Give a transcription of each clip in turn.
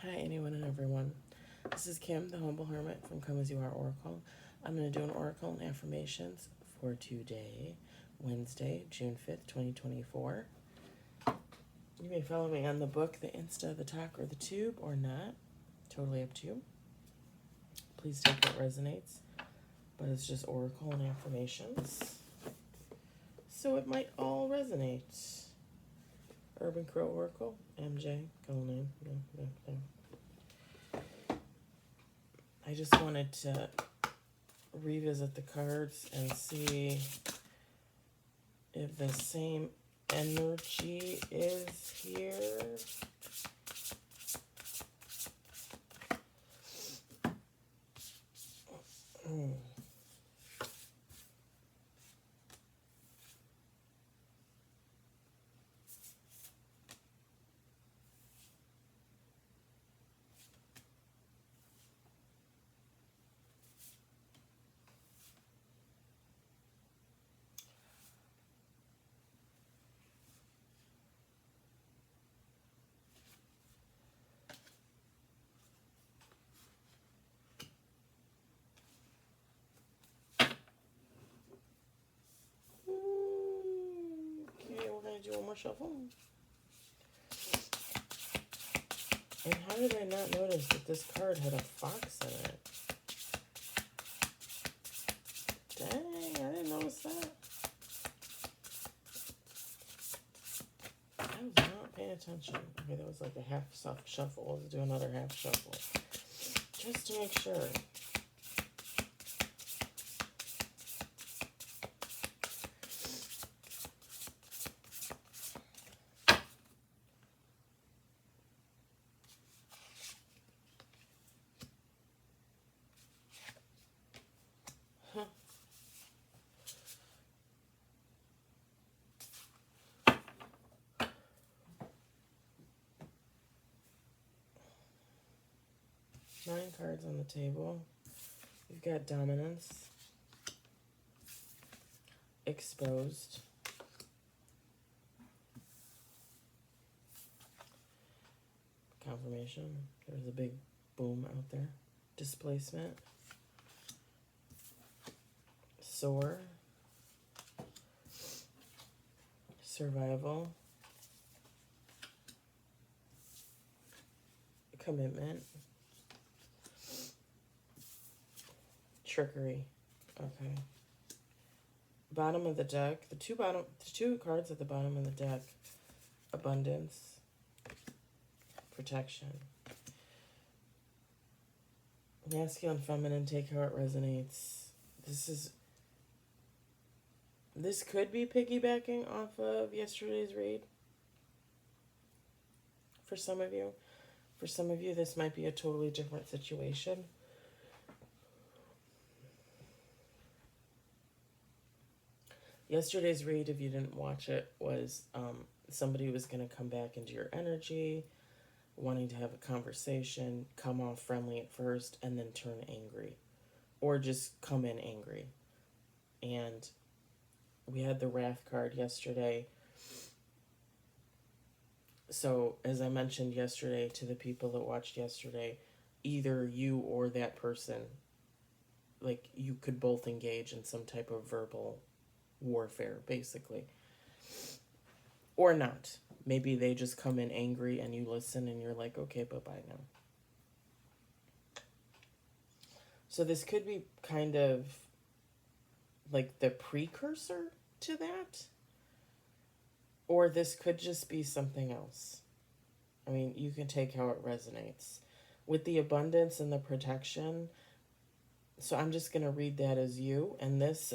Hi, anyone and everyone. This is Kim, the Humble Hermit from Come As You Are Oracle. I'm going to do an Oracle and Affirmations for today, Wednesday, June 5th, 2024. You may follow me on the book, the Insta, the Talk, or the Tube, or not. Totally up to you. Please take what resonates, but it's just Oracle and Affirmations, so it might all resonate. Urban Crow Oracle, MJ, cool name. I just wanted to revisit the cards and see if the same energy is here. Okay, we're going to do one more shuffle. And how did I not notice that this card had a fox in it? Dang, I didn't notice that. I was not paying attention. Okay, that was like a half shuffle. Let's do another half shuffle. Just to make sure. Huh. 9 cards on the table. You've got dominance, exposed, confirmation. There's a big boom out there. Displacement, soar, survival, commitment, trickery. Okay. Bottom of the deck, the two cards at the bottom of the deck, abundance, protection. Masculine, feminine, take how it resonates. This could be piggybacking off of yesterday's read. For some of you. For some of you, this might be a totally different situation. Yesterday's read, if you didn't watch it, was somebody was going to come back into your energy, wanting to have a conversation, come off friendly at first, and then turn angry. Or just come in angry. And we had the Wrath card yesterday. So, as I mentioned yesterday to the people that watched yesterday, either you or that person, like, you could both engage in some type of verbal warfare, basically. Or not. Maybe they just come in angry and you listen and you're like, okay, bye-bye now. So this could be kind of like the precursor to that. Or this could just be something else. I mean, you can take how it resonates. With the abundance and the protection, so I'm just going to read that as you, and this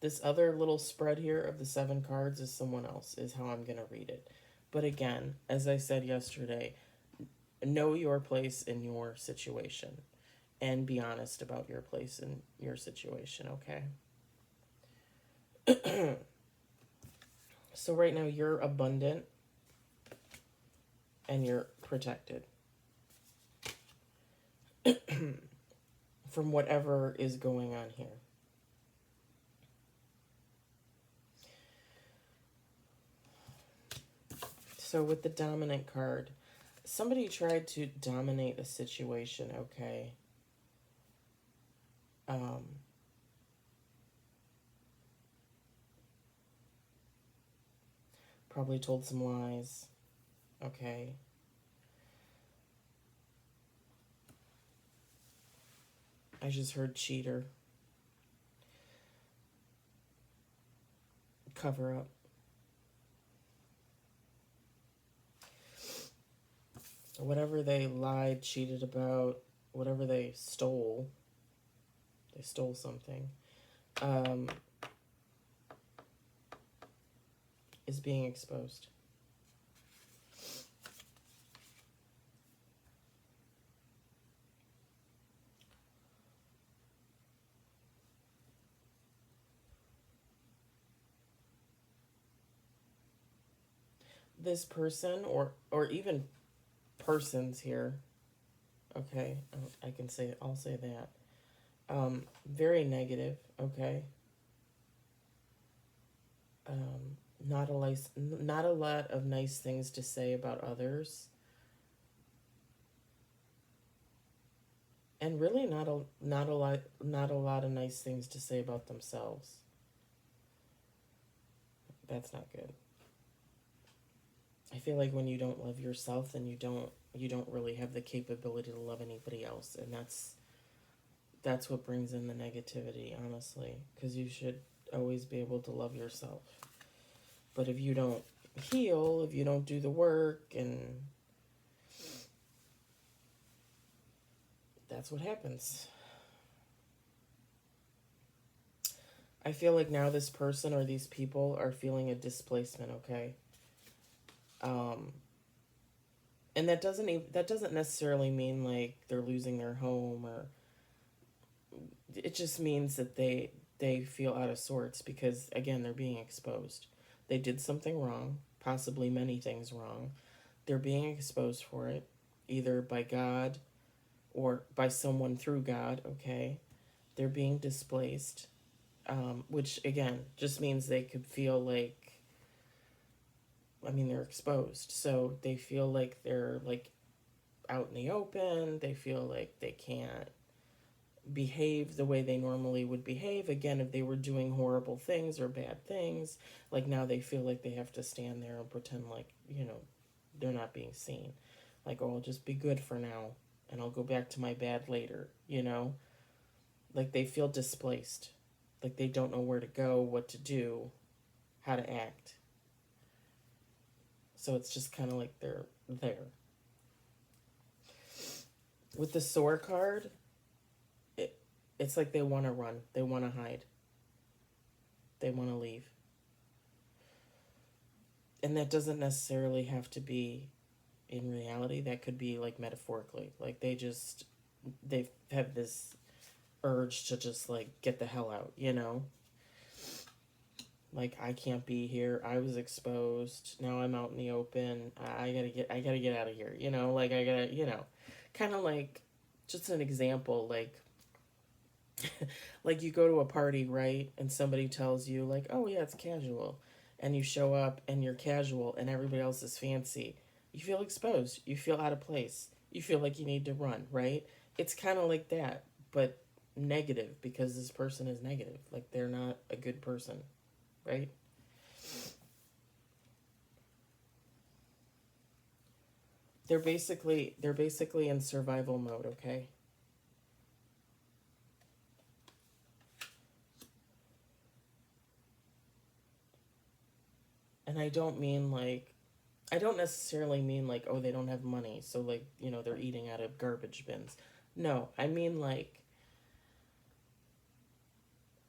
this other little spread here of the 7 cards is someone else, is how I'm going to read it. But again, as I said yesterday, know your place in your situation and be honest about your place in your situation, okay? So right now you're abundant and you're protected from whatever is going on here. So with the dominant card, somebody tried to dominate a situation, okay? Um, Probably told some lies, okay? I just heard cheater, cover up. Whatever they lied, cheated about, whatever they stole something, um, is being exposed. This person, or even persons here, okay, I can say, I'll say that. Very negative, okay. Not a lot of nice things to say about others, and really not a lot of nice things to say about themselves. That's not good. I feel like when you don't love yourself, then you don't really have the capability to love anybody else, and that's what brings in the negativity, honestly, because you should always be able to love yourself. But if you don't heal, if you don't do the work, and that's what happens. I feel like now this person or these people are feeling a displacement, okay? Um, and that doesn't necessarily mean like they're losing their home, or it just means that they feel out of sorts because again, they're being exposed. They did something wrong, possibly many things wrong. They're being exposed for it, either by God or by someone through God, okay? They're being displaced, which again just means they could feel like, I mean, they're exposed. So they feel like they're like out in the open. They feel like they can't behave the way they normally would behave. Again, if they were doing horrible things or bad things, like now they feel like they have to stand there and pretend like, they're not being seen. Like, oh, I'll just be good for now and I'll go back to my bad later. Like they feel displaced. Like they don't know where to go, what to do, how to act. So it's just kind of like they're there. With the sore card, it, it's like they want to run, they want to hide, they want to leave. And that doesn't necessarily have to be in reality. That could be like metaphorically. Like they have this urge to just like get the hell out. Like I can't be here. I was exposed. Now I'm out in the open. I gotta get out of here. Like I gotta. Kind of like, just an example, like like you go to a party, right? And somebody tells you like, "Oh yeah, it's casual." And you show up and you're casual and everybody else is fancy. You feel exposed. You feel out of place. You feel like you need to run, right? It's kind of like that, but negative, because this person is negative. Like they're not a good person, right? They're basically in survival mode, okay? And I don't necessarily mean like, oh, they don't have money, so like, they're eating out of garbage bins. No, I mean like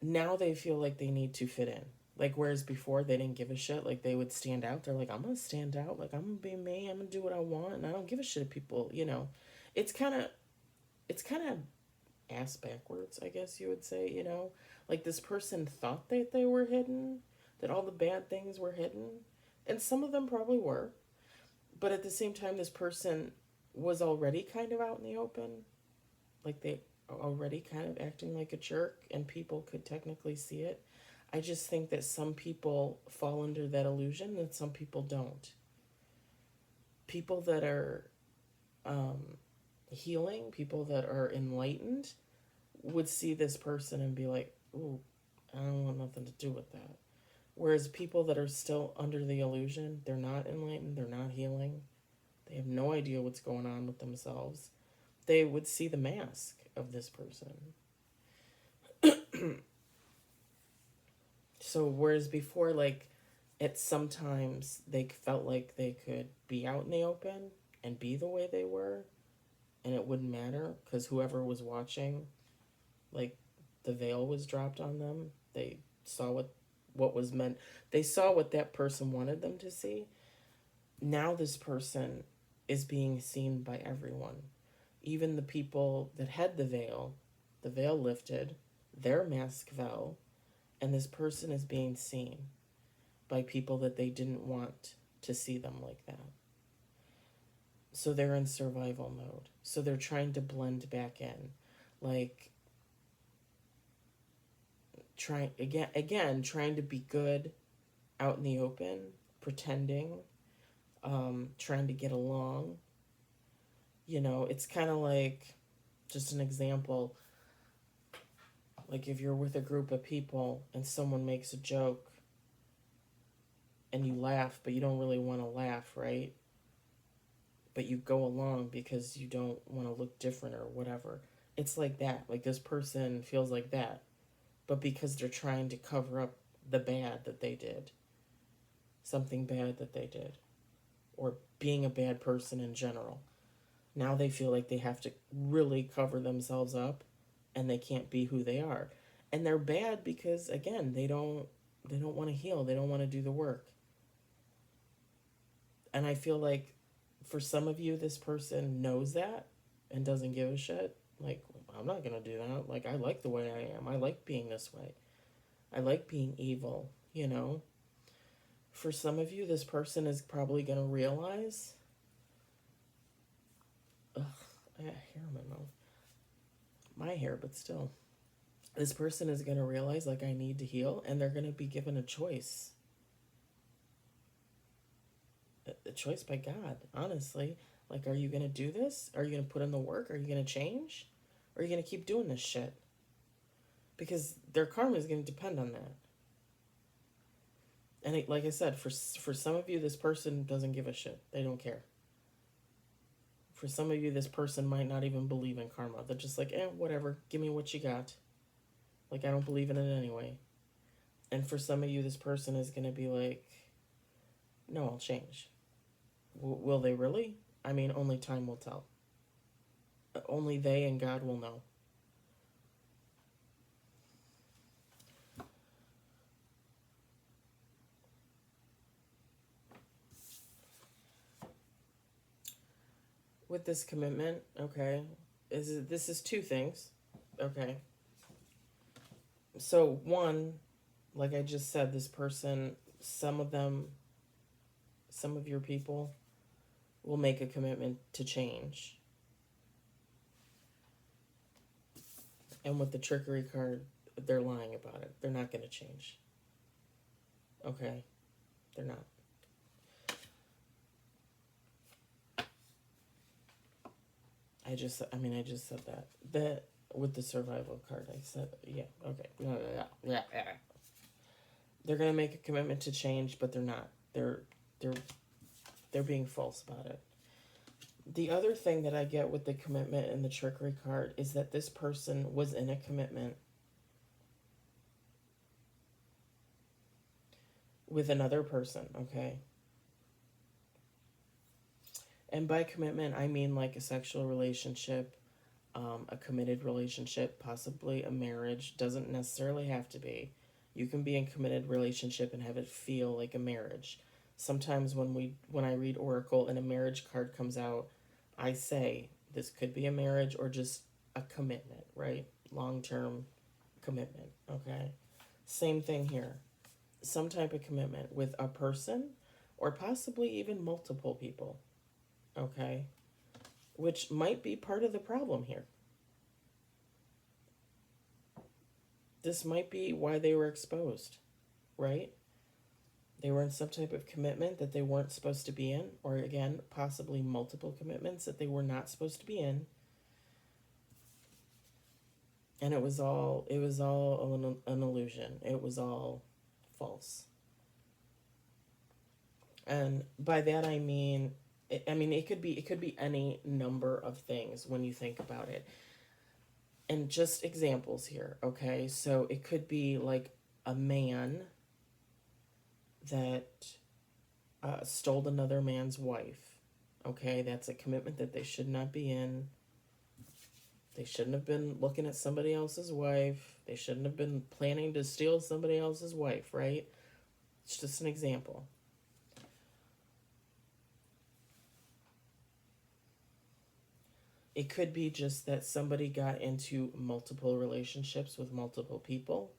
now they feel like they need to fit in. Like whereas before they didn't give a shit, like they would stand out. They're like, I'm gonna stand out, like I'm gonna be me, I'm gonna do what I want, and I don't give a shit if people. It's kind of it's kind of ass backwards, I guess you would say. Like this person thought that they were hidden, that all the bad things were hidden, and some of them probably were. But at the same time, this person was already kind of out in the open. Like they already kind of acting like a jerk, and people could technically see it. I just think that some people fall under that illusion and some people don't. People that are um, healing, people that are enlightened, would see this person and be like, ooh, I don't want nothing to do with that. Whereas people that are still under the illusion, they're not enlightened, they're not healing, they have no idea what's going on with themselves, they would see the mask of this person. So, whereas before, like, it sometimes they felt like they could be out in the open and be the way they were, and it wouldn't matter because whoever was watching, like, the veil was dropped on them. They saw what was meant. They saw what that person wanted them to see. Now this person is being seen by everyone, even the people that had the veil lifted, their mask fell, and this person is being seen by people that they didn't want to see them like that. So they're in survival mode. So they're trying to blend back in. Like, trying to be good out in the open, pretending, trying to get along. It's kind of like, just an example, like if you're with a group of people and someone makes a joke and you laugh, but you don't really want to laugh, right? But you go along because you don't want to look different or whatever. It's like that. Like, this person feels like that, but because they're trying to cover up the bad that they did, something bad that they did, or being a bad person in general. Now they feel like they have to really cover themselves up and they can't be who they are. And they're bad because, again, they don't want to heal. They don't want to do the work. And I feel like for some of you, this person knows that and doesn't give a shit. Like, I'm not going to do that. Like, I like the way I am. I like being this way. I like being evil. For some of you, this person is probably going to realize, ugh, I got hair in my mouth. My hair, but still. This person is going to realize, like, I need to heal, and they're going to be given a choice. A choice by God, honestly. Like, are you going to do this? Are you going to put in the work? Are you going to change? Or are you going to keep doing this shit? Because their karma is going to depend on that. And like I said, for some of you, this person doesn't give a shit. They don't care. For some of you, this person might not even believe in karma. They're just like, whatever. Give me what you got. Like, I don't believe in it anyway. And for some of you, this person is going to be like, no, I'll change. Will they really? I mean, only time will tell. Only they and God will know. With this commitment, okay, this is two things, okay. So one, like I just said, this person, some of your people will make a commitment to change. And with the trickery card, they're lying about it. They're not going to change. Okay? They're not. I just said that. That with the survival card, I said, yeah, okay. Yeah. They're going to make a commitment to change, but they're not. They're being false about it. The other thing that I get with the commitment and the trickery card is that this person was in a commitment with another person, okay? And by commitment, I mean like a sexual relationship, a committed relationship, possibly a marriage. Doesn't necessarily have to be. You can be in a committed relationship and have it feel like a marriage. Sometimes when I read Oracle and a marriage card comes out, I say this could be a marriage or just a commitment, right? Long-term commitment, okay? Same thing here. Some type of commitment with a person or possibly even multiple people, okay? Which might be part of the problem here. This might be why they were exposed, right? They were in some type of commitment that they weren't supposed to be in, or again, possibly multiple commitments that they were not supposed to be in. And it was all an illusion. It was all false. And by that I mean, it could be any number of things when you think about it. And just examples here, okay? So it could be like a man that stole another man's wife. Okay, that's a commitment that they should not be in. They shouldn't have been looking at somebody else's wife. They shouldn't have been planning to steal somebody else's wife, right? It's just an example. It could be just that somebody got into multiple relationships with multiple people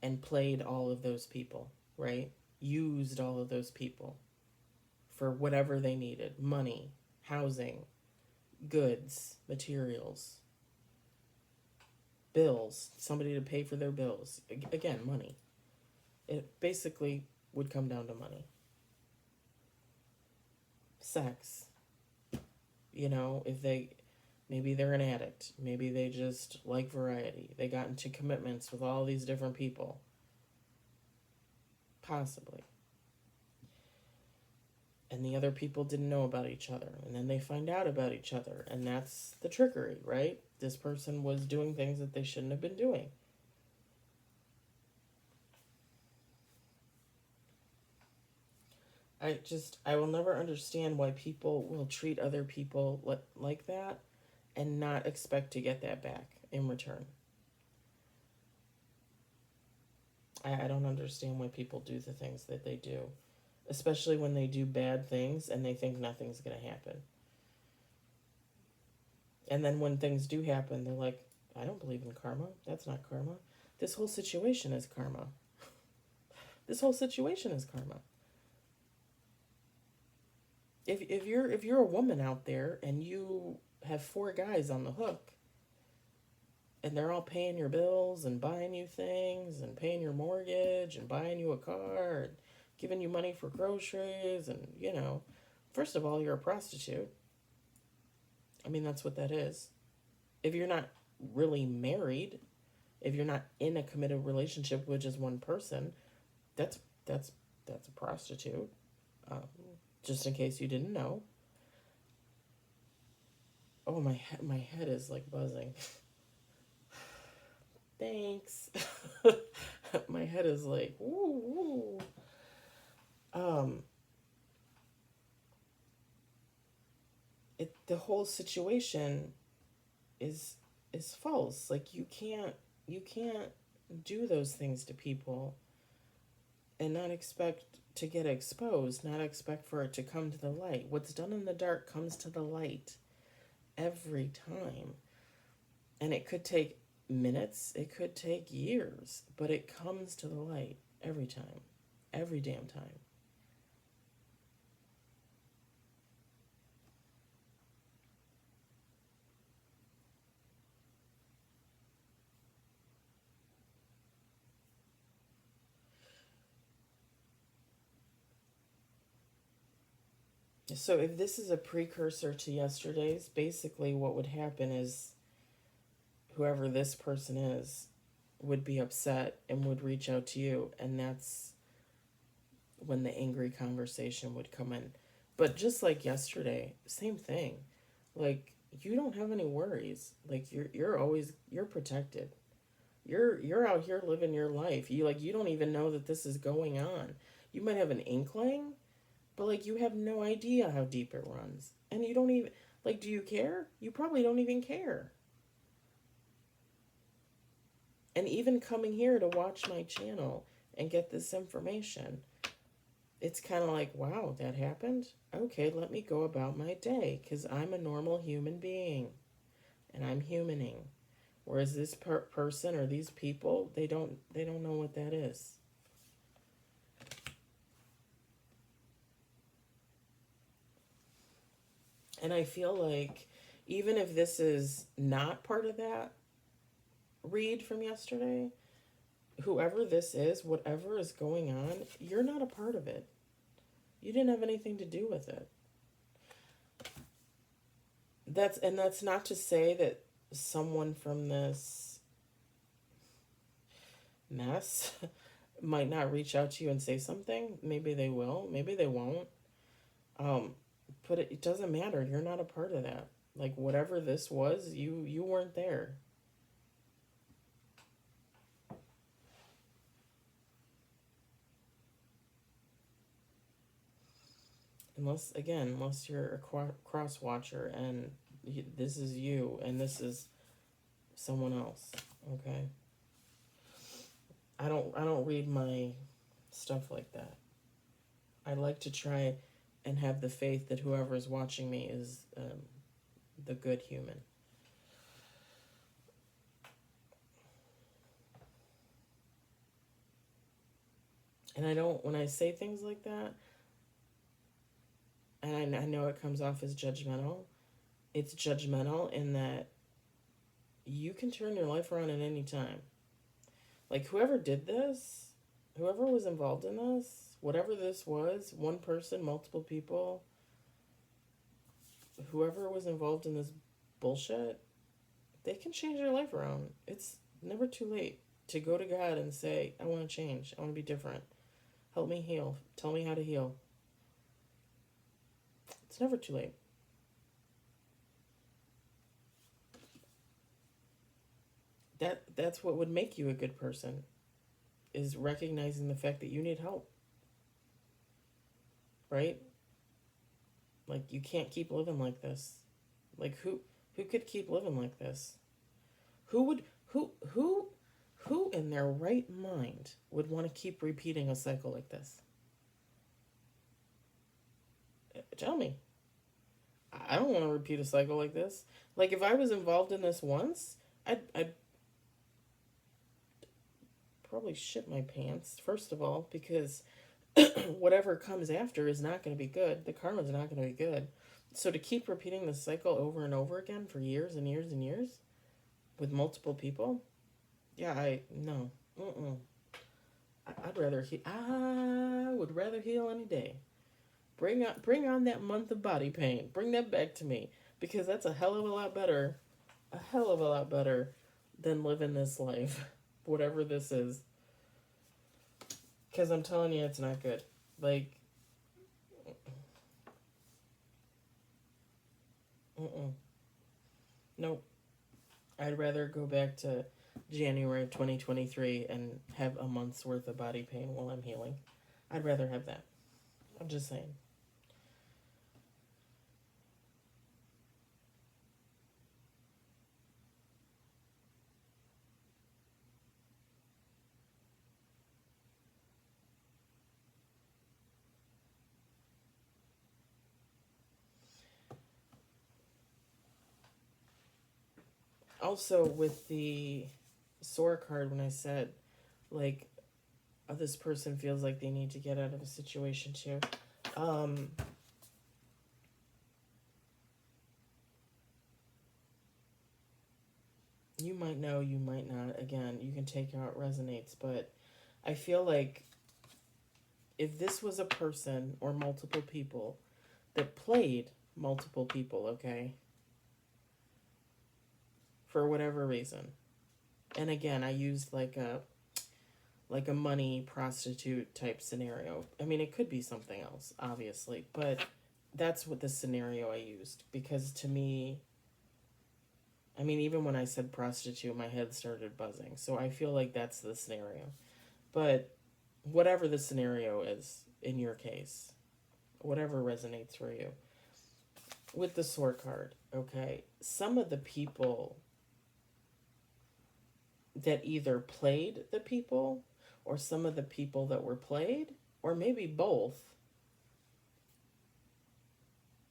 and played all of those people, right? Used all of those people for whatever they needed: money, housing, goods, materials, bills, somebody to pay for their bills. Again, money. It basically would come down to money. Sex. If maybe they're an addict, maybe they just like variety. They got into commitments with all these different people. Possibly. And the other people didn't know about each other. And then they find out about each other. And that's the trickery, right? This person was doing things that they shouldn't have been doing. I will never understand why people will treat other people like that and not expect to get that back in return. I don't understand why people do the things that they do, especially when they do bad things and they think nothing's going to happen. And then when things do happen, they're like, I don't believe in karma. That's not karma. This whole situation is karma. This whole situation is karma. If you're a woman out there and you have 4 guys on the hook and they're all paying your bills and buying you things and paying your mortgage and buying you a car and giving you money for groceries and first of all, you're a prostitute. That's what that is. If you're not really married, if you're not in a committed relationship with just one person, that's a prostitute. Um, just in case you didn't know. Oh, my head is like buzzing. Thanks. My head is like, woo, woo. Um, the whole situation is false. Like you can't do those things to people and not expect to get exposed, not expect for it to come to the light. What's done in the dark comes to the light every time. And it could take minutes, it could take years, but it comes to the light every time, every damn time. So if this is a precursor to yesterday's, basically what would happen is whoever this person is would be upset and would reach out to you, and that's when the angry conversation would come in. But just like yesterday, same thing. Like, you don't have any worries. Like, you're protected. You're out here living your life. You don't even know that this is going on. You might have an inkling, but like you have no idea how deep it runs. And you don't even, like, do you care? You probably don't even care. And even coming here to watch my channel and get this information, it's kind of like, wow, that happened? Okay, let me go about my day because I'm a normal human being and I'm humaning. Whereas this person or these people, they don't know what that is. And I feel like even if this is not part of that read from yesterday, whoever this is, whatever is going on, you're not a part of it. You didn't have anything to do with it. That's not to say that someone from this mess might not reach out to you and say something. Maybe they will, maybe they won't. Um, but it doesn't matter. You're not a part of that. Like whatever this was, you weren't there. Unless you're a cross watcher and this is you and this is someone else. Okay. I don't read my stuff like that. I like to try and have the faith that whoever is watching me is the good human. And I don't, when I say things like that, and I know it comes off as judgmental, it's judgmental in that you can turn your life around at any time. Like whoever did this, whoever was involved in this, whatever this was, one person, multiple people, whoever was involved in this bullshit, they can change their life around. It's never too late to go to God and say, I want to change. I want to be different. Help me heal. Tell me how to heal. It's never too late. That's what would make you a good person, is recognizing the fact that you need help. Right? Like you can't keep living like this. Like who could keep living like this? Who would who in their right mind would want to keep repeating a cycle like this? Tell me. I don't want to repeat a cycle like this. Like if I was involved in this once, I'd probably shit my pants, first of all, because whatever comes after is not going to be good. The karma is not going to be good. So to keep repeating the cycle over and over again for years and years and years with multiple people, yeah, I no, I'd rather I would rather heal any day. Bring on that month of body pain. Bring that back to me because that's a hell of a lot better, a hell of a lot better than living this life, whatever this is. Because I'm telling you, it's not good. Like, nope. I'd rather go back to January of 2023 and have a month's worth of body pain while I'm healing. I'd rather have that. I'm just saying. Also, with the sore card, when I said, like, this person feels like they need to get out of a situation too. Um, you might know, you might not. Again, you can take how it resonates, but I feel like if this was a person or multiple people that played multiple people, okay, for whatever reason, and again, I used like a money prostitute type scenario. I mean, it could be something else, obviously, but that's what the scenario I used because to me, I mean, even when I said prostitute, my head started buzzing. So I feel like that's the scenario. But whatever the scenario is in your case, whatever resonates for you. With the sword card, okay, some of the people that either played the people or some of the people that were played, or maybe both,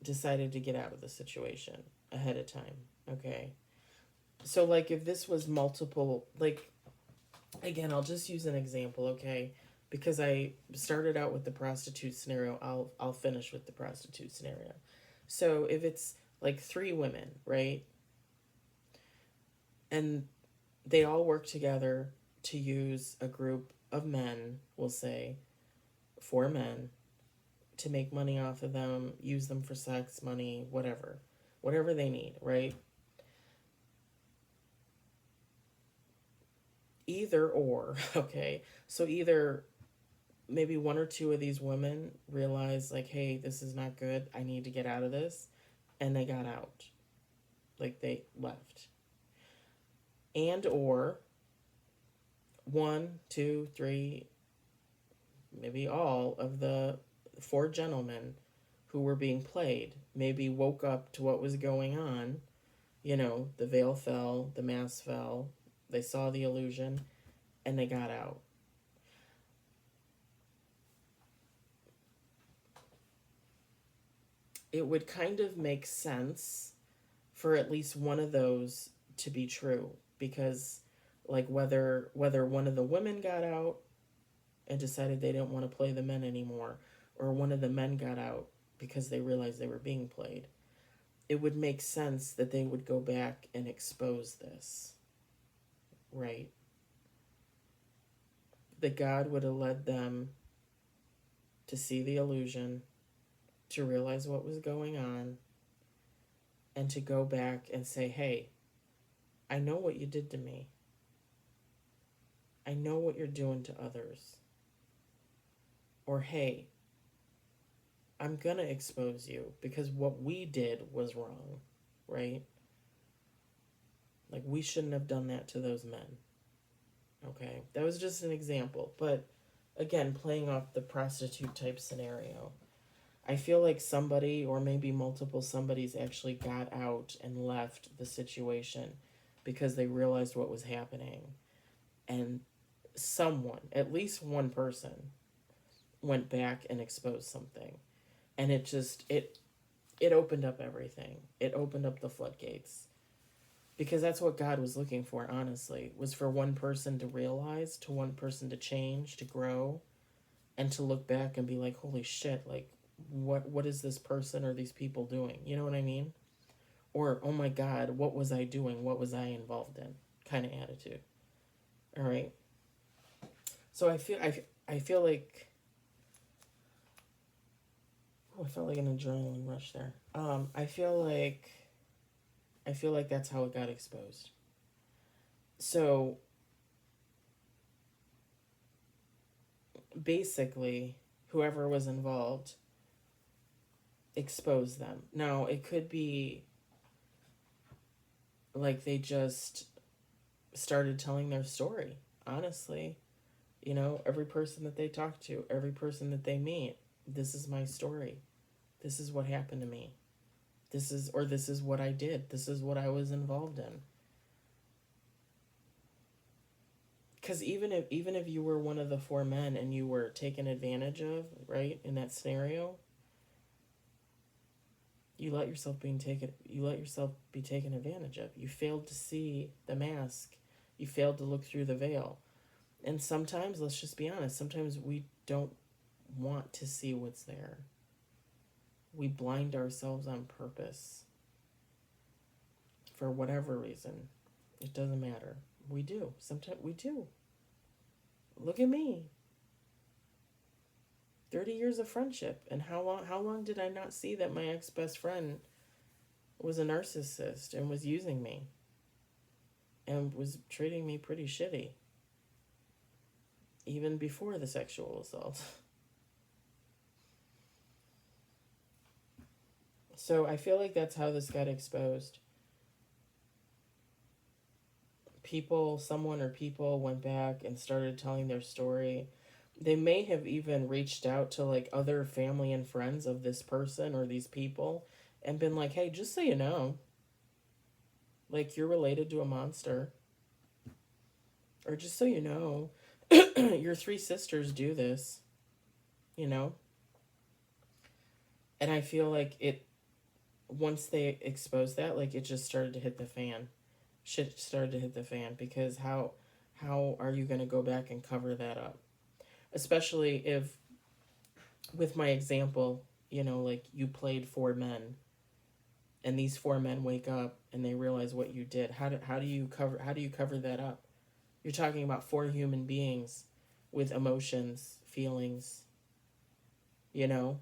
decided to get out of the situation ahead of time, okay? So, like, if this was multiple, like, again, I'll just use an example, okay? Because I started out with the prostitute scenario, I'll finish with the prostitute scenario. So, if it's like three women, right? And they all work together to use a group of men, we'll say, 4 men, to make money off of them, use them for sex, money, whatever they need, right? Either or, okay? So either maybe one or two of these women realize, like, hey, this is not good, I need to get out of this, and they got out. Like, they left. And or one, two, three, maybe all of the 4 gentlemen who were being played maybe woke up to what was going on. The veil fell, the mask fell, they saw the illusion, and they got out. It would kind of make sense for at least one of those to be true, because like whether one of the women got out and decided they didn't want to play the men anymore, or one of the men got out because they realized they were being played, it would make sense that they would go back and expose this, right? That God would have led them to see the illusion, to realize what was going on, and to go back and say, hey, I know what you did to me. I know what you're doing to others. Or, hey, I'm going to expose you because what we did was wrong, right? Like, we shouldn't have done that to those men. Okay? That was just an example. But, again, playing off the prostitute type scenario, I feel like somebody, or maybe multiple somebodies, actually got out and left the situation because they realized what was happening. And someone, at least one person, went back and exposed something. And it opened up everything. It opened up the floodgates. Because that's what God was looking for, honestly, was for one person to realize, to one person to change, to grow, and to look back and be like, holy shit, like, what is this person or these people doing? You know what I mean? Or, oh my God, what was I doing? What was I involved in? Kind of attitude. All right. So I feel like, I felt like an adrenaline rush there. I feel like that's how it got exposed. So basically, whoever was involved exposed them. Now, it could be like they just started telling their story, honestly. Every person that they talk to, every person that they meet, this is my story. This is what happened to me. This is what I did. This is what I was involved in. Because even if you were one of the 4 men and you were taken advantage of, right, in that scenario, you let yourself be taken advantage of. You failed to see the mask. You failed to look through the veil. And sometimes, let's just be honest, sometimes we don't want to see what's there. We blind ourselves on purpose. For whatever reason. It doesn't matter. We do. Sometimes we do. Look at me. 30 years of friendship. And how long did I not see that my ex-best friend was a narcissist and was using me and was treating me pretty shitty, even before the sexual assault. So I feel like that's how this got exposed. Someone or people went back and started telling their story. They may have even reached out to like other family and friends of this person or these people and been like, hey, just so you know, like, you're related to a monster. Or just so you know, your 3 sisters do this, And I feel like once they exposed that, like, it just started to hit the fan. Shit started to hit the fan, because how are you going to go back and cover that up? Especially if, with my example, like, you played 4 men, and these 4 men wake up and they realize what you did. How do you cover that up? You're talking about 4 human beings with emotions, feelings, you know?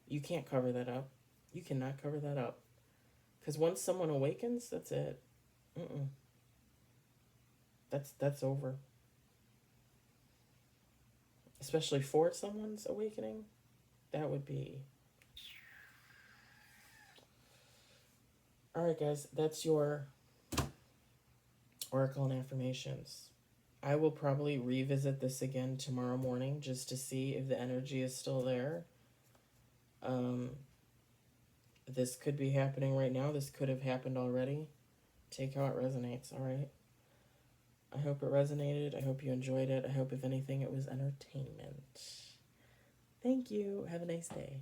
You can't cover that up. You cannot cover that up. Because once someone awakens, that's it. Mm-mm. That's over. Especially for someone's awakening, that would be. All right, guys, that's your Oracle and Affirmations. I will probably revisit this again tomorrow morning just to see if the energy is still there. This could be happening right now. This could have happened already. Take how it resonates, all right? I hope it resonated. I hope you enjoyed it. I hope, if anything, it was entertainment. Thank you. Have a nice day.